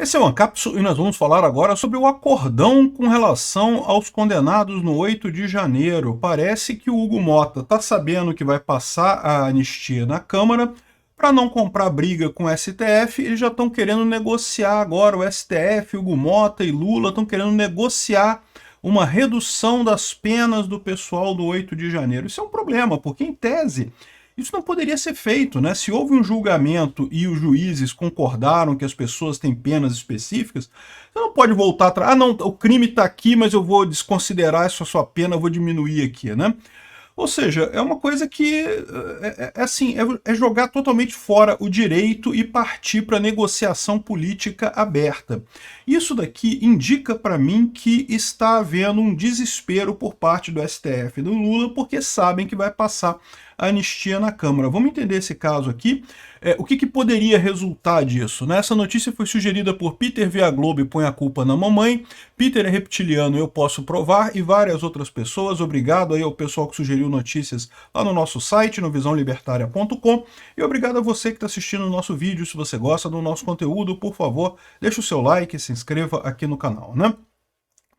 Esse é o Ancapsu e nós vamos falar agora sobre o acordão com relação aos condenados no 8 de janeiro. Parece que o Hugo Mota está sabendo que vai passar a anistia na Câmara. Para não comprar briga com o STF, eles já estão querendo negociar agora. O STF, Hugo Mota e Lula estão querendo negociar uma redução das penas do pessoal do 8 de janeiro. Isso é um problema, porque em tese isso não poderia ser feito, né? Se houve um julgamento e os juízes concordaram que as pessoas têm penas específicas, você não pode voltar atrás. Ah, não, o crime está aqui, mas eu vou desconsiderar essa sua pena, eu vou diminuir aqui, né? Ou seja, é uma coisa que é jogar totalmente fora o direito e partir para negociação política aberta. Isso daqui indica para mim que está havendo um desespero por parte do STF e do Lula, porque sabem que vai passar a anistia na Câmara. Vamos entender esse caso aqui. O que poderia resultar disso, né? Essa notícia foi sugerida por Peter via Globo e põe a culpa na mamãe. Peter é reptiliano, eu posso provar, e várias outras pessoas. Obrigado aí ao pessoal que sugeriu notícias lá no nosso site, no visãolibertaria.com. E obrigado a você que está assistindo o nosso vídeo. Se você gosta do nosso conteúdo, por favor, deixa o seu like e se inscreva aqui no canal, né?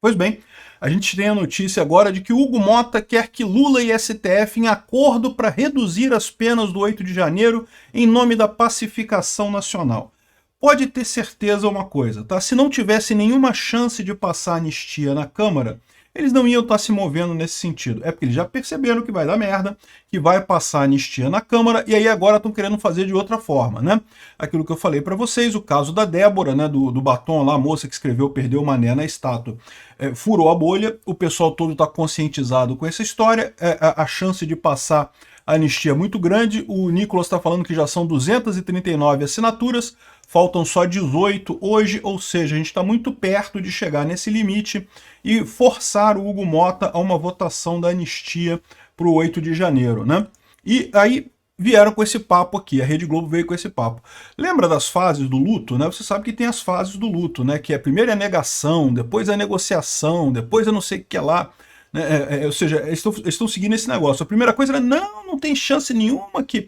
Pois bem, a gente tem a notícia agora de que Hugo Mota quer que Lula e STF em acordo para reduzir as penas do 8 de janeiro em nome da pacificação nacional. Pode ter certeza uma coisa, tá? Se não tivesse nenhuma chance de passar anistia na Câmara, eles não iam estar se movendo nesse sentido. É porque eles já perceberam que vai dar merda, que vai passar anistia na Câmara, e aí agora estão querendo fazer de outra forma, né? Aquilo que eu falei para vocês, o caso da Débora, né, do batom lá, a moça que escreveu Perdeu o Mané na estátua, furou a bolha, o pessoal todo está conscientizado com essa história, a chance de passar a anistia é muito grande. O Nicolas está falando que já são 239 assinaturas, faltam só 18 hoje, ou seja, a gente está muito perto de chegar nesse limite e forçar o Hugo Mota a uma votação da anistia para o 8 de janeiro, né? E aí vieram com esse papo aqui, a Rede Globo veio com esse papo. Lembra das fases do luto, né? Você sabe que tem as fases do luto, né? Que é primeiro a negação, depois a negociação, depois a não sei o que lá. Ou seja, eles estão seguindo esse negócio. A primeira coisa era, não tem chance nenhuma, que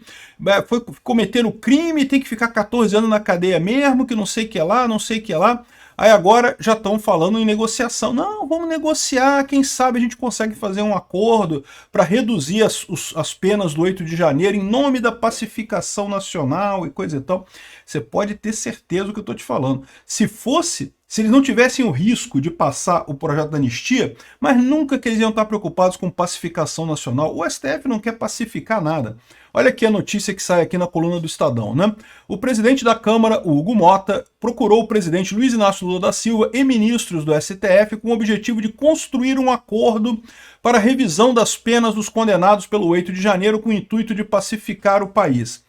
foi cometer o crime, tem que ficar 14 anos na cadeia mesmo, que não sei o que lá, não sei o que lá. Aí agora já estão falando em negociação. Não, vamos negociar, quem sabe a gente consegue fazer um acordo para reduzir as penas do 8 de janeiro em nome da pacificação nacional e coisa e tal. Você pode ter certeza do que eu estou te falando. Se eles não tivessem o risco de passar o projeto da anistia, mas nunca que eles iam estar preocupados com pacificação nacional. O STF não quer pacificar nada. Olha aqui a notícia que sai aqui na coluna do Estadão, né? O presidente da Câmara, o Hugo Mota, procurou o presidente Luiz Inácio Lula da Silva e ministros do STF com o objetivo de construir um acordo para a revisão das penas dos condenados pelo 8 de janeiro com o intuito de pacificar o país.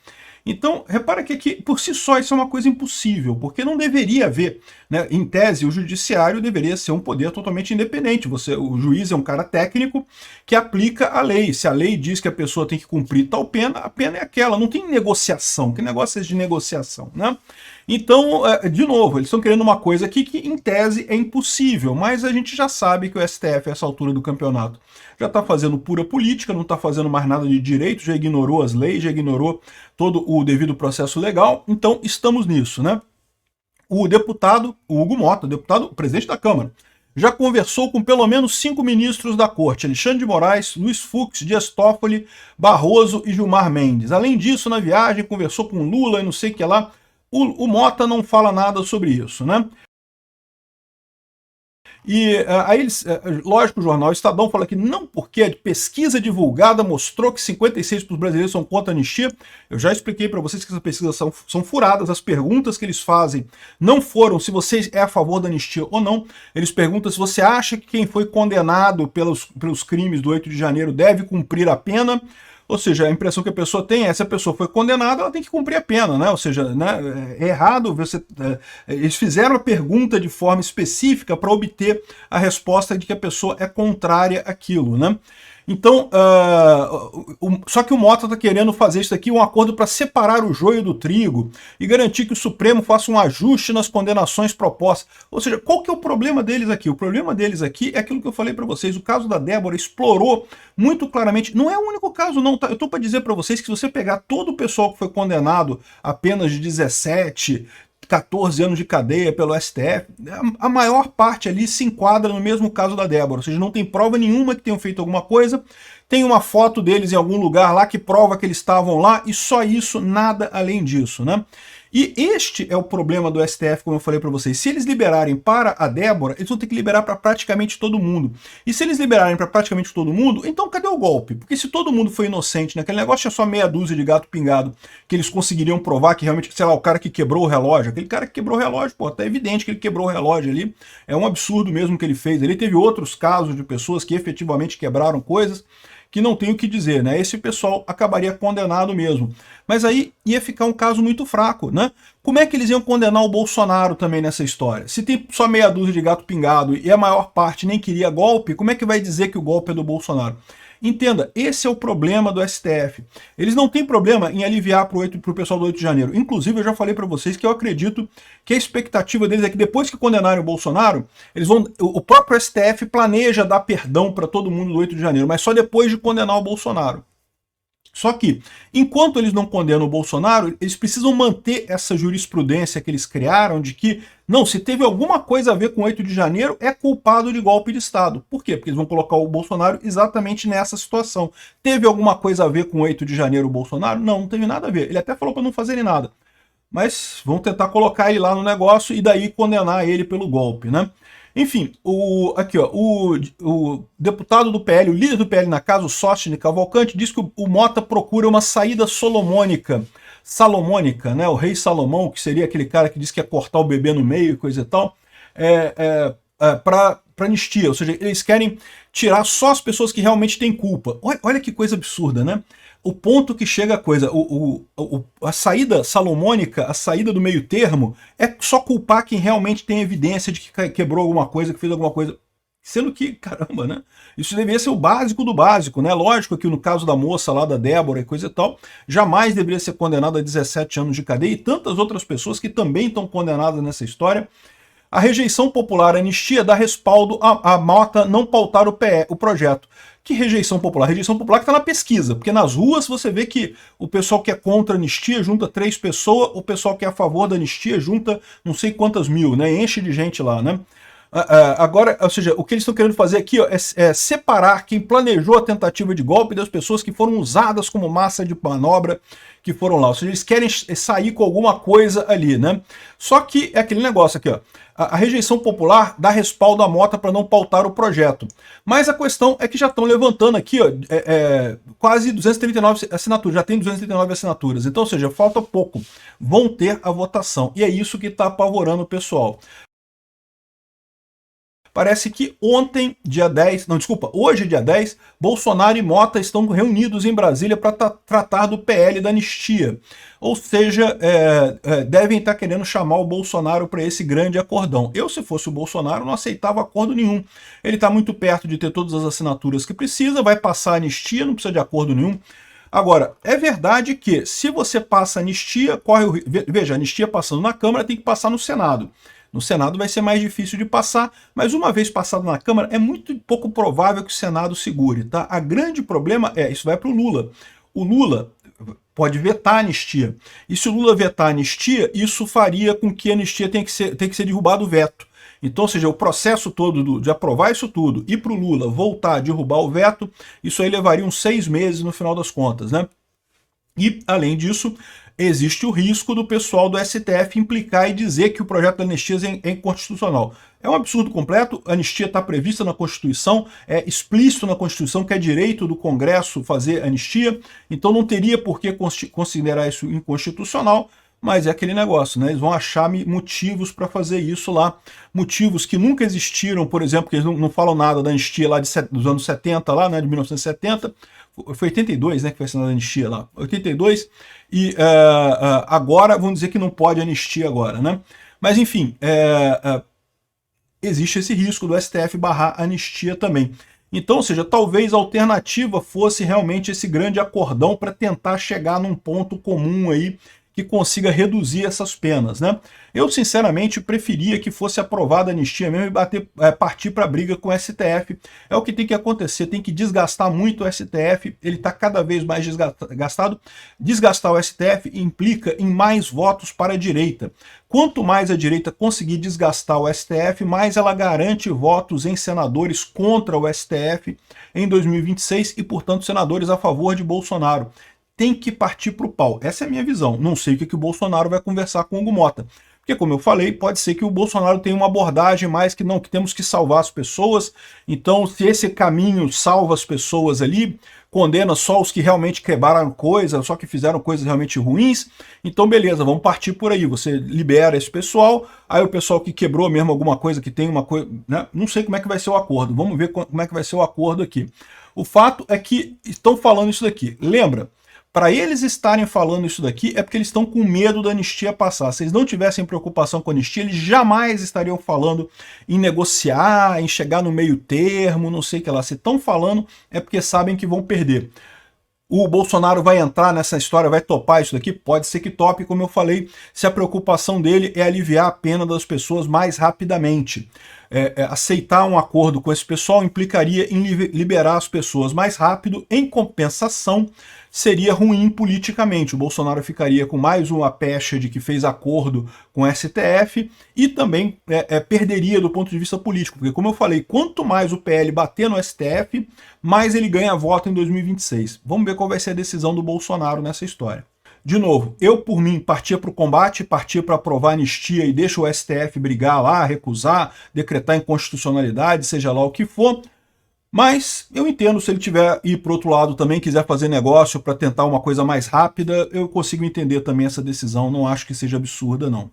Então, repara que aqui, por si só, isso é uma coisa impossível, porque não deveria haver, né? Em tese, o judiciário deveria ser um poder totalmente independente. O juiz é um cara técnico que aplica a lei. Se a lei diz que a pessoa tem que cumprir tal pena, a pena é aquela. Não tem negociação. Que negócio é esse de negociação, né? Então, de novo, eles estão querendo uma coisa aqui que, em tese, é impossível, mas a gente já sabe que o STF, a essa altura do campeonato, já está fazendo pura política, não está fazendo mais nada de direito, já ignorou as leis, já ignorou todo o devido processo legal, então estamos nisso, né? O deputado, o Hugo Mota, o presidente da Câmara, já conversou com pelo menos 5 ministros da Corte, Alexandre de Moraes, Luiz Fux, Dias Toffoli, Barroso e Gilmar Mendes. Além disso, na viagem, conversou com Lula e não sei o que lá. O Mota não fala nada sobre isso, né? E aí, lógico, o jornal Estadão fala que não, porque a pesquisa divulgada mostrou que 56% dos brasileiros são contra a anistia. Eu já expliquei para vocês que essas pesquisas são furadas, as perguntas que eles fazem não foram se você é a favor da anistia ou não. Eles perguntam se você acha que quem foi condenado pelos crimes do 8 de janeiro deve cumprir a pena. Ou seja, a impressão que a pessoa tem é, se a pessoa foi condenada, ela tem que cumprir a pena, né? Ou seja, né, é errado, eles fizeram a pergunta de forma específica para obter a resposta de que a pessoa é contrária àquilo, né? Então, só que o Mota está querendo fazer isso aqui, um acordo para separar o joio do trigo e garantir que o Supremo faça um ajuste nas condenações propostas. Ou seja, qual que é o problema deles aqui? O problema deles aqui é aquilo que eu falei para vocês. O caso da Débora explorou muito claramente. Não é o único caso, não. Tá? Eu estou para dizer para vocês que se você pegar todo o pessoal que foi condenado a penas de 17, 14 anos de cadeia pelo STF, a maior parte ali se enquadra no mesmo caso da Débora, ou seja, não tem prova nenhuma que tenham feito alguma coisa, tem uma foto deles em algum lugar lá que prova que eles estavam lá, e só isso, nada além disso, né? E este é o problema do STF, como eu falei para vocês. Se eles liberarem para a Débora, eles vão ter que liberar para praticamente todo mundo. E se eles liberarem para praticamente todo mundo, então cadê o golpe? Porque se todo mundo foi inocente naquele negócio, tinha só meia dúzia de gato pingado que eles conseguiriam provar que realmente, sei lá, o cara que quebrou o relógio, aquele cara que quebrou o relógio, pô, tá evidente que ele quebrou o relógio ali. É um absurdo mesmo que ele fez. Ele teve outros casos de pessoas que efetivamente quebraram coisas que não tem o que dizer, né? Esse pessoal acabaria condenado mesmo. Mas aí ia ficar um caso muito fraco, né? Como é que eles iam condenar o Bolsonaro também nessa história? Se tem só meia dúzia de gato pingado e a maior parte nem queria golpe, como é que vai dizer que o golpe é do Bolsonaro? Entenda, esse é o problema do STF. Eles não têm problema em aliviar para o pessoal do 8 de janeiro. Inclusive, eu já falei para vocês que eu acredito que a expectativa deles é que depois que condenarem o Bolsonaro, o próprio STF planeja dar perdão para todo mundo do 8 de janeiro, mas só depois de condenar o Bolsonaro. Só que, enquanto eles não condenam o Bolsonaro, eles precisam manter essa jurisprudência que eles criaram de que, não, se teve alguma coisa a ver com o 8 de janeiro, é culpado de golpe de Estado. Por quê? Porque eles vão colocar o Bolsonaro exatamente nessa situação. Teve alguma coisa a ver com o 8 de janeiro o Bolsonaro? Não, não teve nada a ver. Ele até falou para não fazerem nada. Mas vão tentar colocar ele lá no negócio e daí condenar ele pelo golpe, né? Enfim, o deputado do PL, o líder do PL na casa, o Sócine Cavalcante, diz que o Mota procura uma saída salomônica, né? O rei Salomão, que seria aquele cara que diz que ia cortar o bebê no meio e coisa e tal, para anistia. Ou seja, eles querem tirar só as pessoas que realmente têm culpa. Olha que coisa absurda, né? O ponto que chega a coisa, a saída salomônica, a saída do meio termo, é só culpar quem realmente tem evidência de que quebrou alguma coisa, que fez alguma coisa. Sendo que, caramba, né? Isso deveria ser o básico do básico, né? Lógico que no caso da moça lá, da Débora e coisa e tal, jamais deveria ser condenado a 17 anos de cadeia, e tantas outras pessoas que também estão condenadas nessa história. A rejeição popular à anistia dá respaldo a Mota não pautar o projeto. Que rejeição popular? Rejeição popular que está na pesquisa, porque nas ruas você vê que o pessoal que é contra a anistia junta 3 pessoas, o pessoal que é a favor da anistia junta não sei quantas mil, né? Enche de gente lá, né? Agora, ou seja, o que eles estão querendo fazer aqui, ó, é separar quem planejou a tentativa de golpe das pessoas que foram usadas como massa de manobra, que foram lá. Ou seja, eles querem sair com alguma coisa ali, né? Só que é aquele negócio aqui, ó. A rejeição popular dá respaldo à Mota para não pautar o projeto. Mas a questão é que já estão levantando aqui, ó, quase 239 assinaturas, já tem 239 assinaturas. Então, ou seja, falta pouco. Vão ter a votação. E é isso que está apavorando o pessoal. Parece que hoje, dia 10, Bolsonaro e Mota estão reunidos em Brasília para tratar do PL da anistia. Ou seja, devem estar querendo chamar o Bolsonaro para esse grande acordão. Eu, se fosse o Bolsonaro, não aceitava acordo nenhum. Ele está muito perto de ter todas as assinaturas que precisa, vai passar a anistia, não precisa de acordo nenhum. Agora, é verdade que se você passa a anistia, veja, a anistia passando na Câmara tem que passar no Senado. No Senado vai ser mais difícil de passar, mas uma vez passado na Câmara, é muito pouco provável que o Senado segure, tá? A grande problema isso vai para o Lula. O Lula pode vetar a anistia. E se o Lula vetar a anistia, isso faria com que a anistia tenha que ser derrubado o veto. Então, ou seja, o processo todo de aprovar isso tudo e para o Lula voltar a derrubar o veto, isso aí levaria uns 6 meses no final das contas, né? E, além disso, existe o risco do pessoal do STF implicar e dizer que o projeto da anistia é inconstitucional. É um absurdo completo, a anistia está prevista na Constituição, é explícito na Constituição que é direito do Congresso fazer anistia, então não teria por que considerar isso inconstitucional, mas é aquele negócio, né? Eles vão achar motivos para fazer isso lá, motivos que nunca existiram, por exemplo, que eles não falam nada da anistia lá dos anos 70, lá, né, de 1970, foi 82, né, que foi assinada a anistia lá, 82, e agora vão dizer que não pode anistia agora, né? Mas enfim, existe esse risco do STF barrar a anistia também. Então, ou seja, talvez a alternativa fosse realmente esse grande acordão para tentar chegar num ponto comum aí que consiga reduzir essas penas, né? Eu, sinceramente, preferia que fosse aprovada a anistia mesmo e partir para a briga com o STF. É o que tem que acontecer, tem que desgastar muito o STF, ele está cada vez mais desgastado. Desgastar o STF implica em mais votos para a direita. Quanto mais a direita conseguir desgastar o STF, mais ela garante votos em senadores contra o STF em 2026 e, portanto, senadores a favor de Bolsonaro. Tem que partir para o pau. Essa é a minha visão. Não sei o que o Bolsonaro vai conversar com o Hugo Mota. Porque, como eu falei, pode ser que o Bolsonaro tenha uma abordagem mais que não, que temos que salvar as pessoas. Então, se esse caminho salva as pessoas ali, condena só os que realmente quebraram coisas, só que fizeram coisas realmente ruins, então beleza, vamos partir por aí. Você libera esse pessoal, aí o pessoal que quebrou mesmo alguma coisa, que tem uma coisa, né? Não sei como é que vai ser o acordo, vamos ver como é que vai ser o acordo aqui. O fato é que estão falando isso daqui. Lembra? Para eles estarem falando isso daqui é porque eles estão com medo da anistia passar. Se eles não tivessem preocupação com a anistia, eles jamais estariam falando em negociar, em chegar no meio termo, não sei o que lá. Se estão falando é porque sabem que vão perder. O Bolsonaro vai entrar nessa história, vai topar isso daqui? Pode ser que tope, como eu falei, se a preocupação dele é aliviar a pena das pessoas mais rapidamente. Aceitar um acordo com esse pessoal implicaria em liberar as pessoas mais rápido, em compensação, seria ruim politicamente. O Bolsonaro ficaria com mais uma pecha de que fez acordo com o STF e também perderia do ponto de vista político, porque, como eu falei, quanto mais o PL bater no STF, mais ele ganha voto em 2026. Vamos ver qual vai ser a decisão do Bolsonaro nessa história. De novo, eu por mim partia para o combate, partia para aprovar a anistia e deixa o STF brigar lá, recusar, decretar inconstitucionalidade, seja lá o que for. Mas eu entendo, se ele tiver ir para o outro lado também, quiser fazer negócio para tentar uma coisa mais rápida, eu consigo entender também essa decisão, não acho que seja absurda não.